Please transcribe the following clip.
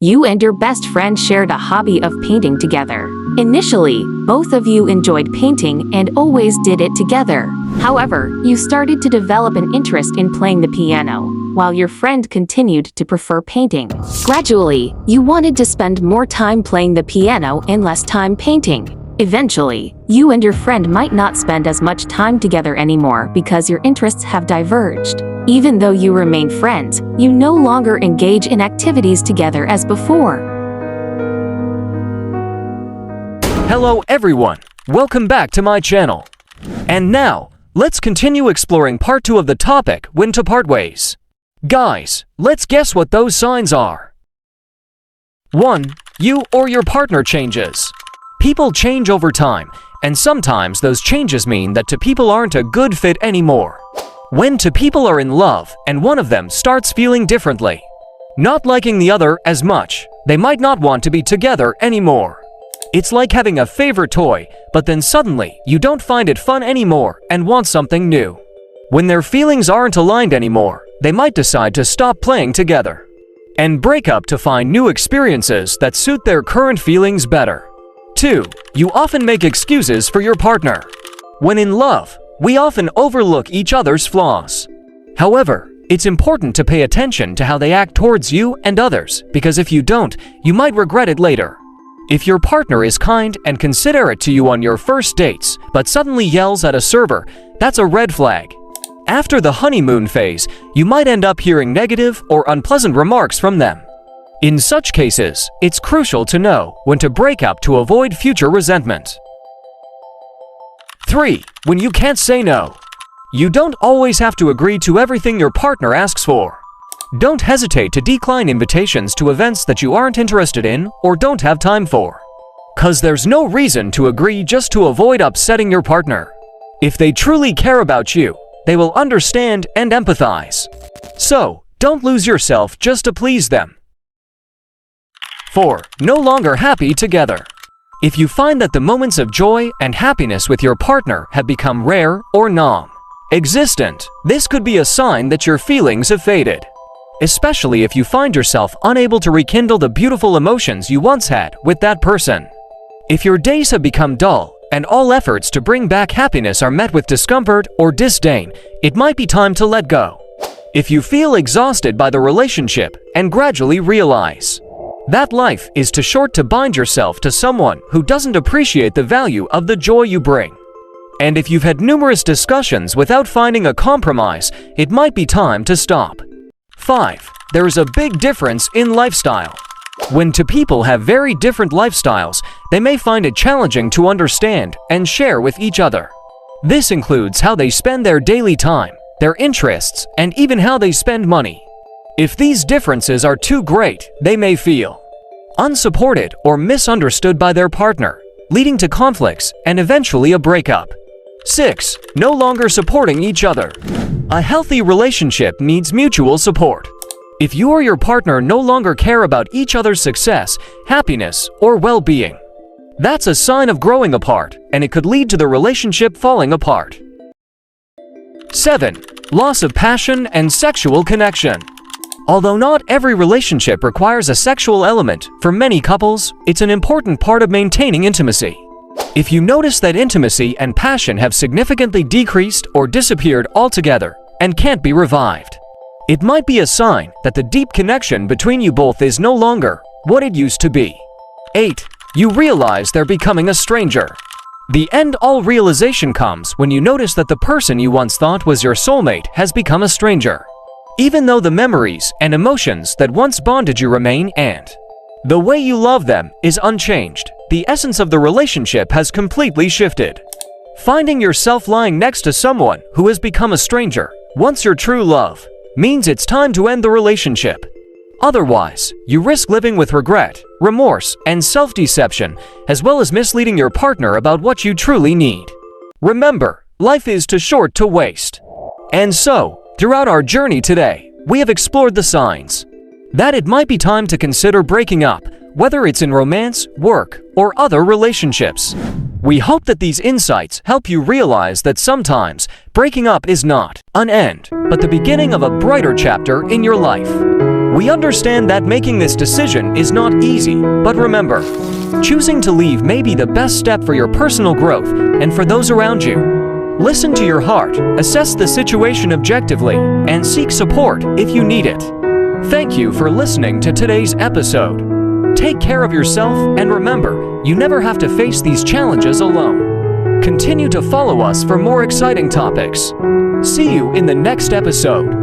You and your best friend shared a hobby of painting together. Initially, both of you enjoyed painting and always did it together. However, you started to develop an interest in playing the piano, while your friend continued to prefer painting. Gradually, you wanted to spend more time playing the piano and less time painting. Eventually, you and your friend might not spend as much time together anymore because your interests have diverged. Even though you remain friends, you no longer engage in activities together as before. Hello everyone, welcome back to my channel. And now, let's continue exploring part 2 of the topic, when to part ways. Guys, let's guess what those signs are. 1. You or your partner changes. People change over time, and sometimes those changes mean that two people aren't a good fit anymore. When two people are in love and one of them starts feeling differently, not liking the other as much, they might not want to be together anymore. It's like having a favorite toy, but then suddenly you don't find it fun anymore and want something new. When their feelings aren't aligned anymore, they might decide to stop playing together and break up to find new experiences that suit their current feelings better. 2. You often make excuses for your partner. When in love, we often overlook each other's flaws. However, it's important to pay attention to how they act towards you and others, because if you don't, you might regret it later. If your partner is kind and considerate to you on your first dates, but suddenly yells at a server, that's a red flag. After the honeymoon phase, you might end up hearing negative or unpleasant remarks from them. In such cases, it's crucial to know when to break up to avoid future resentment. 3. When you can't say no. You don't always have to agree to everything your partner asks for. Don't hesitate to decline invitations to events that you aren't interested in or don't have time for. 'Cause there's no reason to agree just to avoid upsetting your partner. If they truly care about you, they will understand and empathize. So, don't lose yourself just to please them. 4. No longer happy together. If you find that the moments of joy and happiness with your partner have become rare or non-existent, this could be a sign that your feelings have faded. Especially if you find yourself unable to rekindle the beautiful emotions you once had with that person. If your days have become dull and all efforts to bring back happiness are met with discomfort or disdain, it might be time to let go. If you feel exhausted by the relationship and gradually realize that life is too short to bind yourself to someone who doesn't appreciate the value of the joy you bring. And if you've had numerous discussions without finding a compromise, it might be time to stop. 5. There is a big difference in lifestyle. When two people have very different lifestyles, they may find it challenging to understand and share with each other. This includes how they spend their daily time, their interests, and even how they spend money. If these differences are too great, they may feel unsupported or misunderstood by their partner, leading to conflicts and eventually a breakup. 6. No longer supporting each other. A healthy relationship needs mutual support. If you or your partner no longer care about each other's success, happiness, or well-being, that's a sign of growing apart, and it could lead to the relationship falling apart. 7. Loss of passion and sexual connection. Although not every relationship requires a sexual element, for many couples, it's an important part of maintaining intimacy. If you notice that intimacy and passion have significantly decreased or disappeared altogether and can't be revived, it might be a sign that the deep connection between you both is no longer what it used to be. 8. You realize they're becoming a stranger. The end-all realization comes when you notice that the person you once thought was your soulmate has become a stranger. Even though the memories and emotions that once bonded you remain, and the way you love them is unchanged, the essence of the relationship has completely shifted. Finding yourself lying next to someone who has become a stranger, once your true love, means it's time to end the relationship. Otherwise, you risk living with regret, remorse, and self-deception, as well as misleading your partner about what you truly need. Remember, life is too short to waste. And so, throughout our journey today, we have explored the signs that it might be time to consider breaking up, whether it's in romance, work, or other relationships. We hope that these insights help you realize that sometimes breaking up is not an end, but the beginning of a brighter chapter in your life. We understand that making this decision is not easy, but remember, choosing to leave may be the best step for your personal growth and for those around you. Listen to your heart, assess the situation objectively, and seek support if you need it. Thank you for listening to today's episode. Take care of yourself and remember, you never have to face these challenges alone. Continue to follow us for more exciting topics. See you in the next episode.